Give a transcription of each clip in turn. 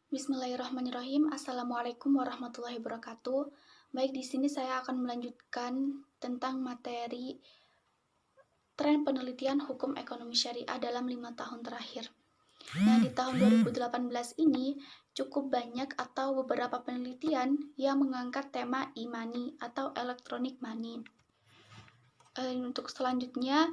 Bismillahirrahmanirrahim. Assalamualaikum warahmatullahi wabarakatuh. Baik, di sini saya akan melanjutkan tentang materi tren penelitian hukum ekonomi syariah dalam 5 tahun terakhir. Nah, di tahun 2018 ini cukup banyak atau beberapa penelitian yang mengangkat tema e-money atau electronic money. Untuk selanjutnya,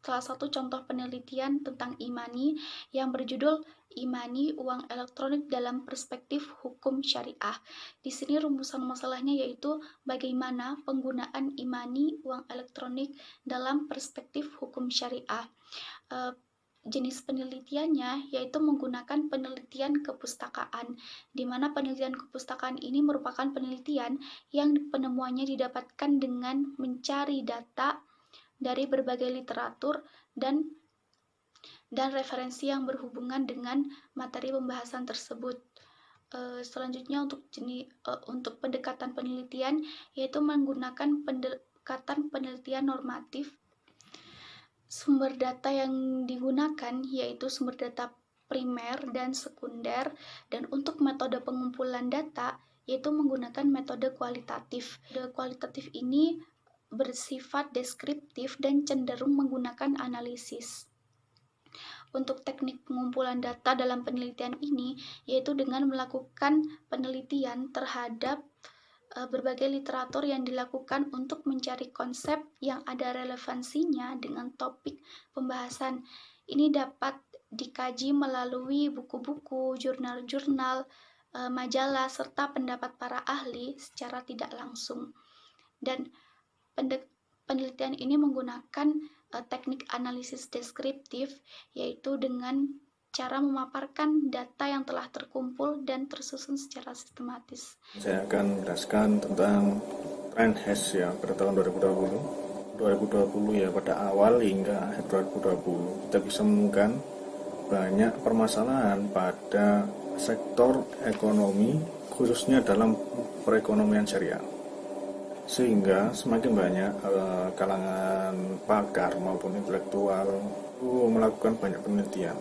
salah satu contoh penelitian tentang e-money yang berjudul e-money, uang elektronik dalam perspektif hukum syariah. Di sini rumusan masalahnya yaitu bagaimana penggunaan e-money, uang elektronik dalam perspektif hukum syariah. Jenis penelitiannya yaitu menggunakan penelitian kepustakaan, di mana penelitian kepustakaan ini merupakan penelitian yang penemuannya didapatkan dengan mencari data dari berbagai literatur dan referensi yang berhubungan dengan materi pembahasan tersebut. Selanjutnya untuk pendekatan penelitian yaitu menggunakan pendekatan penelitian normatif. Sumber data yang digunakan yaitu sumber data primer dan sekunder, dan untuk metode pengumpulan data yaitu menggunakan metode kualitatif. Metode kualitatif ini bersifat deskriptif dan cenderung menggunakan analisis. Untuk teknik pengumpulan data dalam penelitian ini yaitu dengan melakukan penelitian terhadap berbagai literatur yang dilakukan untuk mencari konsep yang ada relevansinya dengan topik pembahasan. Ini dapat dikaji melalui buku-buku, jurnal-jurnal, majalah, serta pendapat para ahli secara tidak langsung. Dan penelitian ini menggunakan teknik analisis deskriptif, yaitu dengan cara memaparkan data yang telah terkumpul dan tersusun secara sistematis. Saya akan menjelaskan tentang tren HES ya pada tahun 2020 ya, pada awal hingga akhir 2020 kita bisa menemukan banyak permasalahan pada sektor ekonomi, khususnya dalam perekonomian syariah, sehingga semakin banyak kalangan pakar maupun intelektual melakukan banyak penelitian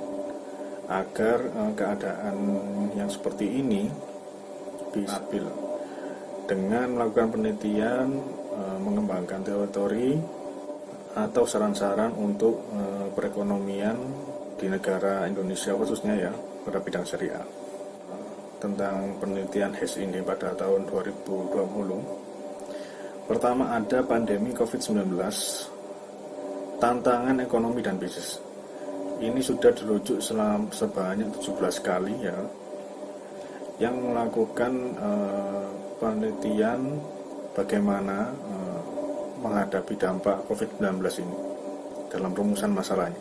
agar keadaan yang seperti ini bisa stabil dengan melakukan penelitian, mengembangkan teori-teori atau saran-saran untuk perekonomian di negara Indonesia khususnya ya pada bidang syariah. Tentang penelitian HES ini pada tahun 2020, pertama ada pandemi COVID-19, tantangan ekonomi dan bisnis. Ini sudah dirujuk sebanyak 17 kali ya, yang melakukan penelitian bagaimana menghadapi dampak COVID-19 ini dalam rumusan masalahnya.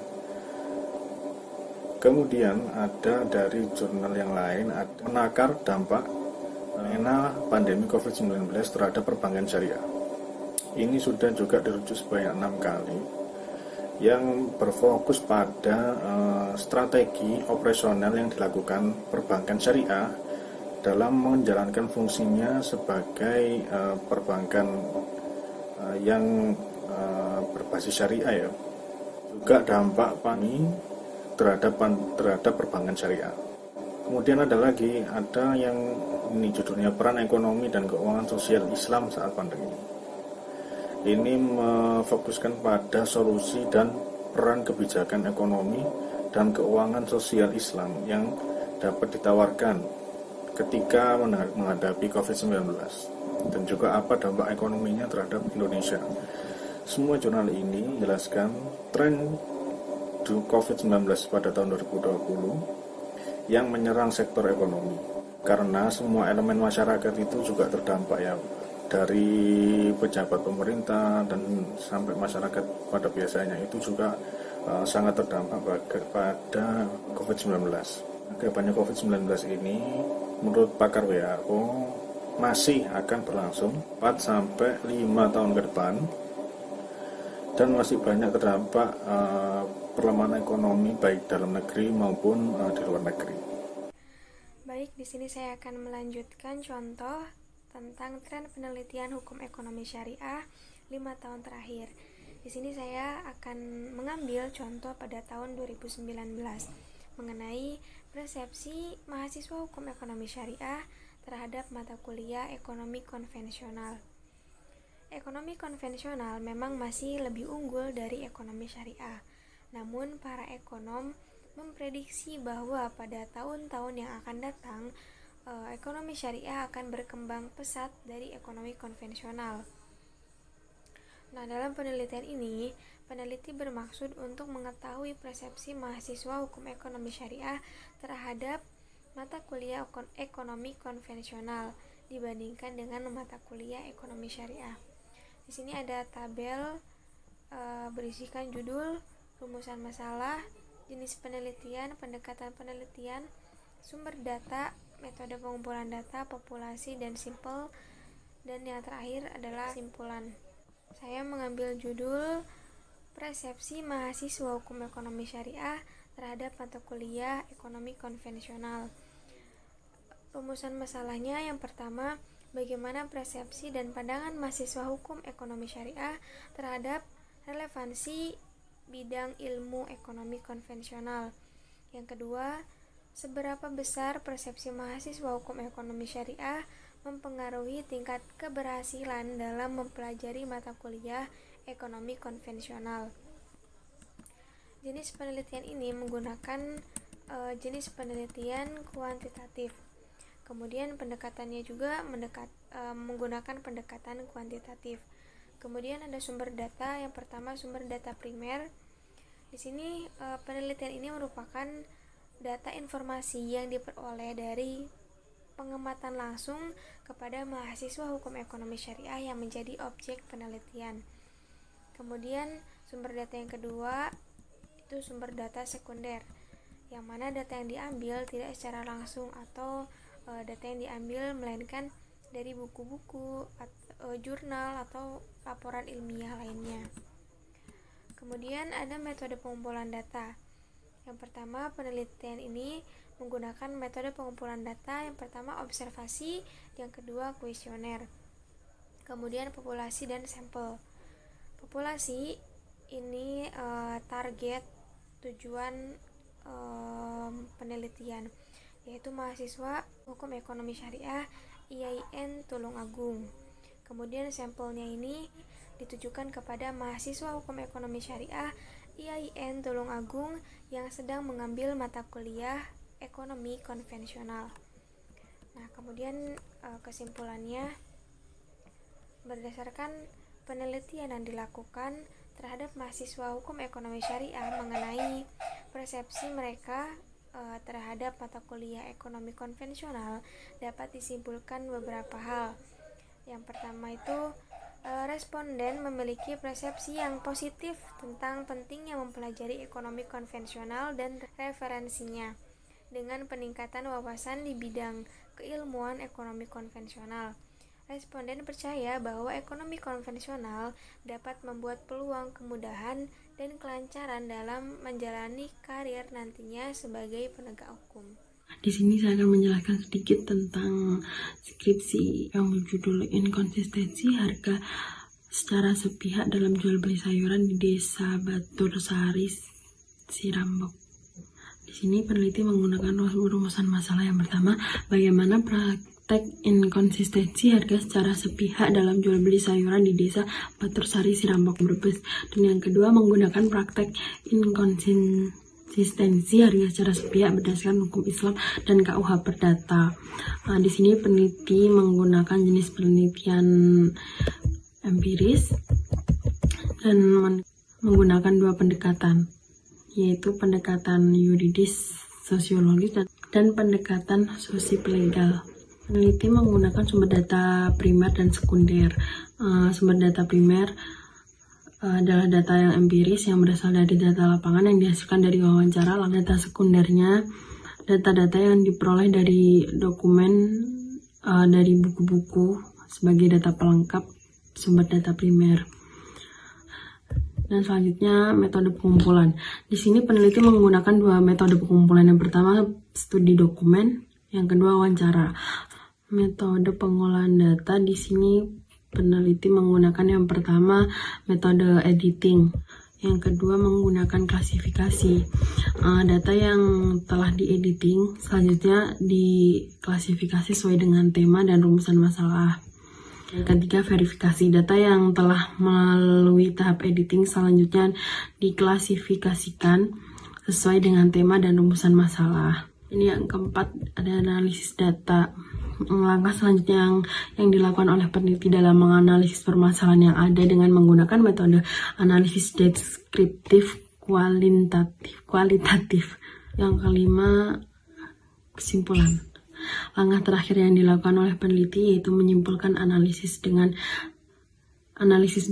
Kemudian ada dari jurnal yang lain, ada menakar dampak fenomena pandemi COVID-19 terhadap perbankan syariah. Ini sudah juga dirujuk sebanyak 6 kali, yang berfokus pada strategi operasional yang dilakukan perbankan syariah dalam menjalankan fungsinya sebagai perbankan yang berbasis syariah ya. Juga dampak pandemi terhadap perbankan syariah. Kemudian ada yang ini judulnya peran ekonomi dan keuangan sosial Islam saat pandemi. Ini memfokuskan pada solusi dan peran kebijakan ekonomi dan keuangan sosial Islam yang dapat ditawarkan ketika menghadapi COVID-19, dan juga apa dampak ekonominya terhadap Indonesia. Semua jurnal ini menjelaskan tren COVID-19 pada tahun 2020 yang menyerang sektor ekonomi, karena semua elemen masyarakat itu juga terdampak ya, dari pejabat pemerintah dan sampai masyarakat pada biasanya itu juga sangat terdampak pada COVID-19. Akibatnya COVID-19 ini menurut pakar WHO masih akan berlangsung 4-5 tahun ke depan, dan masih banyak terdampak pelemahan ekonomi baik dalam negeri maupun di luar negeri. Baik, di sini saya akan melanjutkan contoh tentang tren penelitian hukum ekonomi syariah 5 tahun terakhir. Di sini saya akan mengambil contoh pada tahun 2019 mengenai Persepsi mahasiswa hukum ekonomi syariah terhadap mata kuliah ekonomi konvensional. Ekonomi konvensional memang masih lebih unggul dari ekonomi syariah. Namun para ekonom memprediksi bahwa pada tahun-tahun yang akan datang, ekonomi syariah akan berkembang pesat dari ekonomi konvensional. Nah, dalam penelitian ini, peneliti bermaksud untuk mengetahui persepsi mahasiswa hukum ekonomi syariah terhadap mata kuliah ekonomi konvensional dibandingkan dengan mata kuliah ekonomi syariah. Di sini ada tabel berisikan judul, rumusan masalah, jenis penelitian, pendekatan penelitian, sumber data, metode pengumpulan data, populasi, dan simpel, dan yang terakhir adalah simpulan. Saya mengambil judul persepsi mahasiswa hukum ekonomi syariah terhadap mata kuliah ekonomi konvensional. Rumusan masalahnya yang pertama, bagaimana persepsi dan pandangan mahasiswa hukum ekonomi syariah terhadap relevansi bidang ilmu ekonomi konvensional. Yang kedua, seberapa besar persepsi mahasiswa hukum ekonomi syariah mempengaruhi tingkat keberhasilan dalam mempelajari mata kuliah ekonomi konvensional. Jenis penelitian ini menggunakan jenis penelitian kuantitatif. Kemudian pendekatannya juga menggunakan pendekatan kuantitatif. Kemudian ada sumber data. Yang pertama, sumber data primer. Di sini penelitian ini merupakan data informasi yang diperoleh dari pengamatan langsung kepada mahasiswa hukum ekonomi syariah yang menjadi objek penelitian. Kemudian sumber data yang kedua itu sumber data sekunder, yang mana data yang diambil tidak secara langsung atau data yang diambil melainkan dari buku-buku, jurnal, atau laporan ilmiah lainnya. Kemudian ada metode pengumpulan data. Yang pertama, penelitian ini menggunakan metode pengumpulan data. Yang pertama observasi, yang kedua kuesioner. Kemudian populasi dan sampel. Populasi ini target tujuan penelitian, yaitu mahasiswa hukum ekonomi syariah IAIN Tulungagung. Kemudian sampelnya ini ditujukan kepada mahasiswa hukum ekonomi syariah IAIN Tulungagung yang sedang mengambil mata kuliah ekonomi konvensional. Nah, kemudian kesimpulannya, berdasarkan penelitian yang dilakukan terhadap mahasiswa hukum ekonomi syariah mengenai persepsi mereka terhadap mata kuliah ekonomi konvensional, dapat disimpulkan beberapa hal. Yang pertama itu, responden memiliki persepsi yang positif tentang pentingnya mempelajari ekonomi konvensional dan referensinya dengan peningkatan wawasan di bidang keilmuan ekonomi konvensional. Responden percaya bahwa ekonomi konvensional dapat membuat peluang kemudahan dan kelancaran dalam menjalani karir nantinya sebagai penegak hukum. Di sini saya akan menjelaskan sedikit tentang skripsi yang berjudul Inkonsistensi Harga Secara Sepihak dalam Jual Beli Sayuran di Desa Batursari, Sirambok. Di sini peneliti menggunakan rumusan masalah. Yang pertama, bagaimana praktek inkonsistensi harga secara sepihak dalam jual beli sayuran di Desa Batursari, Sirambok, Brebes. Dan yang kedua, menggunakan praktek inkonsistensi harga secara sepihak berdasarkan hukum Islam dan KUH Perdata. Di sini peneliti menggunakan jenis penelitian empiris dan menggunakan dua pendekatan, yaitu pendekatan yuridis sosiologis dan pendekatan sosiplegal. Peneliti menggunakan sumber data primer dan sekunder. Sumber data primer adalah data yang empiris yang berasal dari data lapangan yang dihasilkan dari wawancara. Data sekundernya data-data yang diperoleh dari dokumen, dari buku-buku sebagai data pelengkap sumber data primer. Dan selanjutnya metode pengumpulan. Di sini peneliti menggunakan dua metode pengumpulan. Yang pertama studi dokumen, yang kedua wawancara. Metode pengolahan data di sini peneliti menggunakan yang pertama metode editing. Yang kedua, menggunakan klasifikasi. Data yang telah diediting selanjutnya diklasifikasi sesuai dengan tema dan rumusan masalah. Yang ketiga, verifikasi. Data yang telah melalui tahap editing selanjutnya diklasifikasikan sesuai dengan tema dan rumusan masalah. Ini yang keempat, ada analisis data. Langkah selanjutnya yang dilakukan oleh peneliti dalam menganalisis permasalahan yang ada dengan menggunakan metode analisis deskriptif kualitatif. Yang kelima, kesimpulan. Langkah terakhir yang dilakukan oleh peneliti yaitu menyimpulkan analisis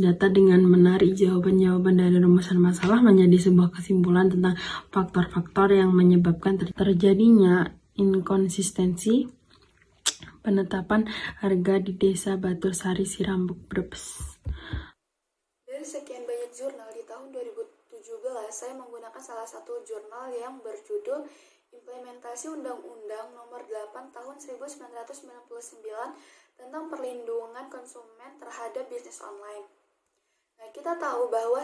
data dengan menarik jawaban-jawaban dari rumusan masalah menjadi sebuah kesimpulan tentang faktor-faktor yang menyebabkan terjadinya inkonsistensi penetapan harga di Desa Batur Sari, Sirambuk, Brebes. Dari sekian banyak jurnal di tahun 2017, saya menggunakan salah satu jurnal yang berjudul Implementasi Undang-Undang Nomor 8 Tahun 1999 tentang Perlindungan Konsumen Terhadap Bisnis Online. Nah, kita tahu bahwa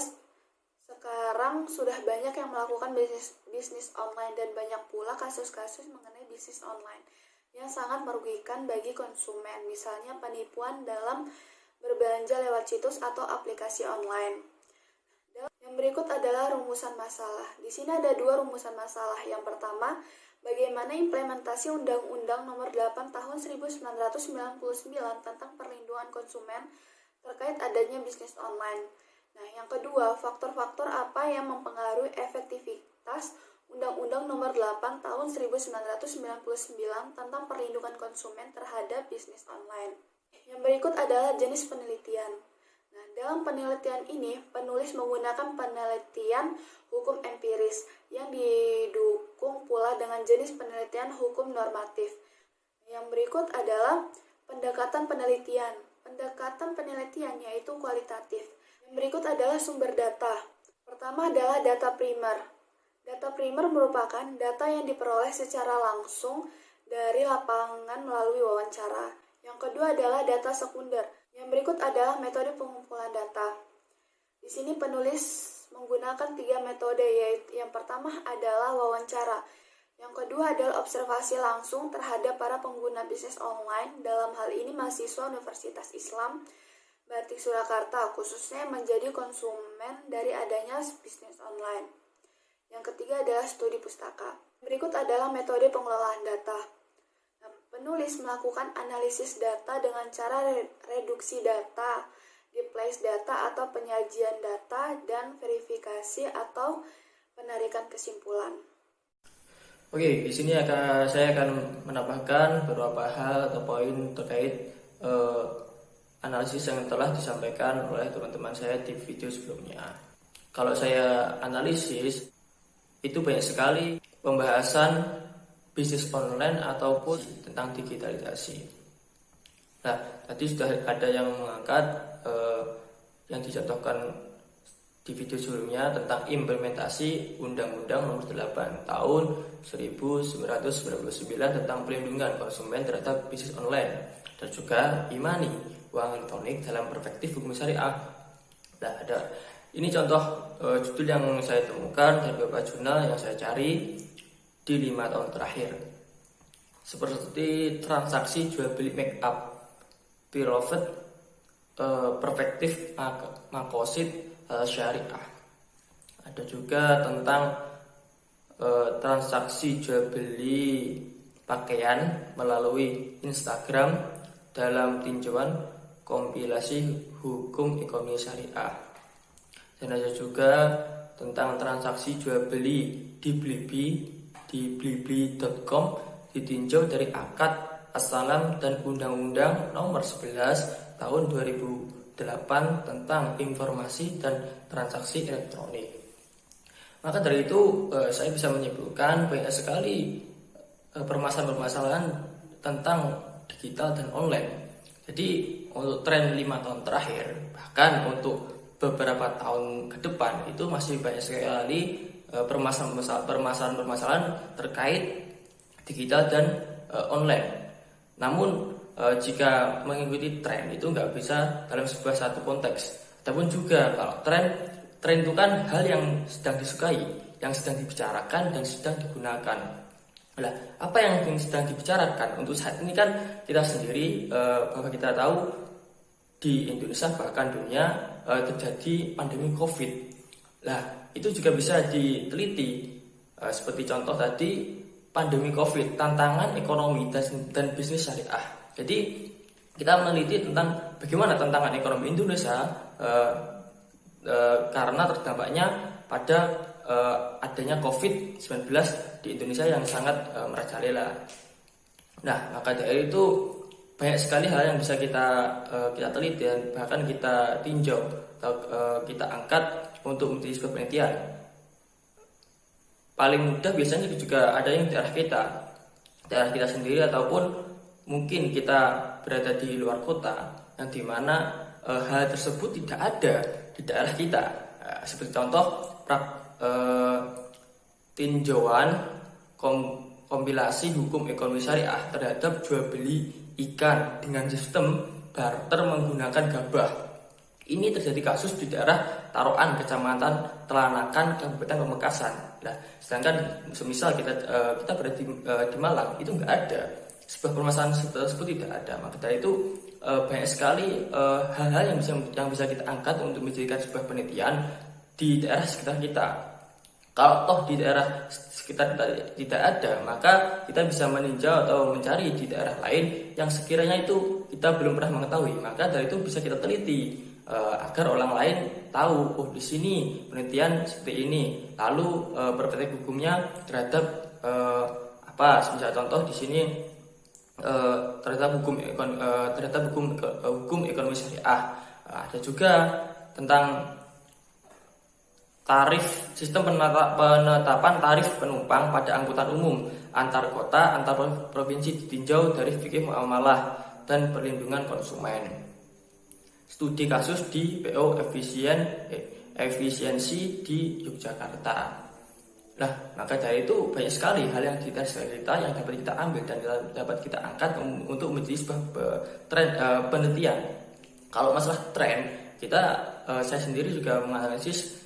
sekarang sudah banyak yang melakukan bisnis online dan banyak pula kasus-kasus mengenai bisnis online yang sangat merugikan bagi konsumen, misalnya penipuan dalam berbelanja lewat situs atau aplikasi online. Yang berikut adalah rumusan masalah. Di sini ada 2 rumusan masalah. Yang pertama, bagaimana implementasi Undang-Undang Nomor 8 Tahun 1999 tentang Perlindungan Konsumen terkait adanya bisnis online. Nah, yang kedua, faktor-faktor apa yang mempengaruhi efektivitas Undang-Undang Nomor 8 Tahun 1999 tentang Perlindungan Konsumen Terhadap Bisnis Online. Yang berikut adalah jenis penelitian. Nah, dalam penelitian ini, penulis menggunakan penelitian hukum empiris yang didukung pula dengan jenis penelitian hukum normatif. Yang berikut adalah pendekatan penelitian. Pendekatan penelitian yaitu kualitatif. Yang berikut adalah sumber data. Pertama adalah data primer. Data primer merupakan data yang diperoleh secara langsung dari lapangan melalui wawancara. Yang kedua adalah data sekunder. Yang berikut adalah metode pengumpulan data. Di sini penulis menggunakan 3 metode, yaitu yang pertama adalah wawancara. Yang kedua adalah observasi langsung terhadap para pengguna bisnis online, dalam hal ini mahasiswa Universitas Islam Batik Surakarta, khususnya menjadi konsumen dari adanya bisnis online. Yang ketiga adalah studi pustaka. Berikut adalah metode pengelolaan data. Nah, penulis melakukan analisis data dengan cara reduksi data, displace data atau penyajian data, dan verifikasi atau penarikan kesimpulan. Oke, di sini saya akan menambahkan beberapa hal atau poin terkait analisis yang telah disampaikan oleh teman-teman saya di video sebelumnya. Kalau saya analisis, itu banyak sekali pembahasan bisnis online ataupun tentang digitalisasi. Nah, tadi sudah ada yang mengangkat yang dicontohkan di video sebelumnya tentang implementasi Undang-Undang Nomor 8 Tahun 1999 tentang Perlindungan Konsumen Terhadap Bisnis Online, dan juga e-money, uang elektronik dalam perspektif hukum syariah. Nah, ini contoh judul yang saya temukan dari beberapa jurnal yang saya cari di 5 tahun terakhir. Seperti transaksi jual beli make up, profit, perspektif makosid syariah. Ada juga tentang transaksi jual beli pakaian melalui Instagram dalam tinjauan kompilasi hukum ekonomi syariah. Dan ada juga tentang transaksi jual beli di blibli.com ditinjau dari akad Assalam dan Undang-Undang Nomor 11 Tahun 2008 tentang informasi dan transaksi elektronik. Maka dari itu saya bisa menyimpulkan banyak sekali permasalahan-permasalahan tentang digital dan online. Jadi untuk tren 5 tahun terakhir, bahkan untuk beberapa tahun ke depan, itu masih banyak sekali permasalahan-permasalahan terkait digital dan online. Namun jika mengikuti tren itu nggak bisa dalam sebuah satu konteks. Ataupun juga kalau tren tren itu kan hal yang sedang disukai, yang sedang dibicarakan dan sedang digunakan. Nah, apa yang sedang dibicarakan untuk saat ini kan kita sendiri bahwa kita tahu di Indonesia bahkan dunia terjadi pandemi COVID. Nah, itu juga bisa diteliti seperti contoh tadi pandemi COVID, tantangan ekonomi dan bisnis syariah. Jadi kita meneliti tentang bagaimana tantangan ekonomi Indonesia karena terdampaknya pada adanya COVID-19 di Indonesia yang sangat merajalela. Nah, maka dari itu banyak sekali hal yang bisa kita teliti dan bahkan kita tinjau atau kita angkat untuk menjadi sebuah penelitian. Paling mudah biasanya juga ada yang di daerah kita sendiri ataupun mungkin kita berada di luar kota yang dimana hal tersebut tidak ada di daerah kita. Seperti contoh tinjauan kompilasi hukum ekonomi syariah terhadap jual beli ikan dengan sistem barter menggunakan gabah. Ini terjadi kasus di daerah Taroan, Kecamatan Telanakan, Kabupaten Pamekasan. Nah, sedangkan semisal kita berada di Malang, itu nggak ada. Sebuah permasalahan tersebut tidak ada. Maka dari itu banyak sekali hal-hal yang bisa kita angkat untuk menjadikan sebuah penelitian di daerah sekitar kita. Kalau toh di daerah sekitar kita tidak ada, maka kita bisa meninjau atau mencari di daerah lain yang sekiranya itu kita belum pernah mengetahui. Maka dari itu bisa kita teliti agar orang lain tahu, oh di sini penelitian seperti ini. Lalu perspektif hukumnya terhadap apa? Semisal contoh di sini terhadap hukum ekonomi syariah. Ada juga tentang tarif, sistem penetapan tarif penumpang pada angkutan umum antar kota, antar provinsi ditinjau dari fikih muamalah dan perlindungan konsumen. Studi kasus di PO efisiensi di Yogyakarta. Nah, maka dari itu banyak sekali hal yang kita yang dapat kita ambil dan dapat kita angkat untuk menjadi sebuah tren penelitian. Kalau masalah tren, saya sendiri juga menganalisis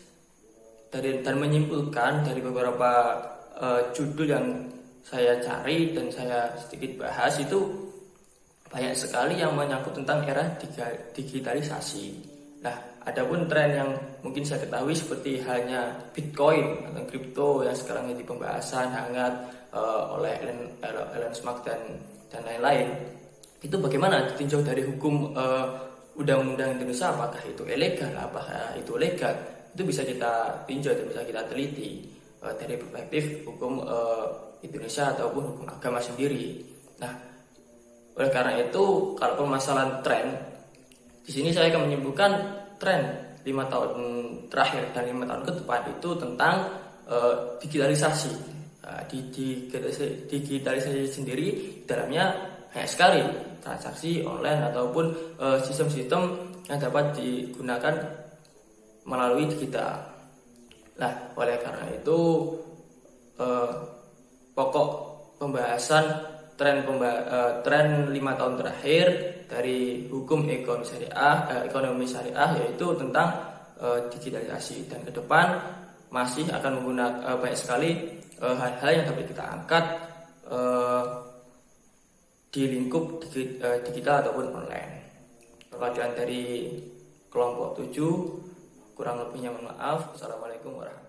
dan menyimpulkan dari beberapa judul yang saya cari dan saya sedikit bahas itu banyak sekali yang menyangkut tentang era digitalisasi. Nah, adapun tren yang mungkin saya ketahui seperti halnya Bitcoin atau kripto yang sekarang jadi pembahasan hangat oleh Elon Musk dan lain-lain. Itu bagaimana ditinjau dari hukum undang-undang Indonesia, apakah itu ilegal, apakah itu legal? Itu bisa kita tinjau dan bisa kita teliti dari perspektif hukum Indonesia ataupun hukum agama sendiri. Nah, oleh karena itu, kalau permasalahan tren, di sini saya akan menyimpulkan tren 5 tahun terakhir dan 5 tahun ke depan itu tentang digitalisasi. Digitalisasi sendiri dalamnya banyak sekali transaksi online ataupun sistem-sistem yang dapat digunakan melalui digital. Nah, oleh karena itu pokok pembahasan tren 5 tahun terakhir dari hukum ekonomi syariah yaitu tentang digitalisasi, dan ke depan masih akan menggunakan banyak sekali hal-hal yang dapat kita angkat di lingkup digital ataupun online. Perwakilan dari kelompok 7 kurang lebihnya mohon maaf. Assalamualaikum warahmatullahi wabarakatuh.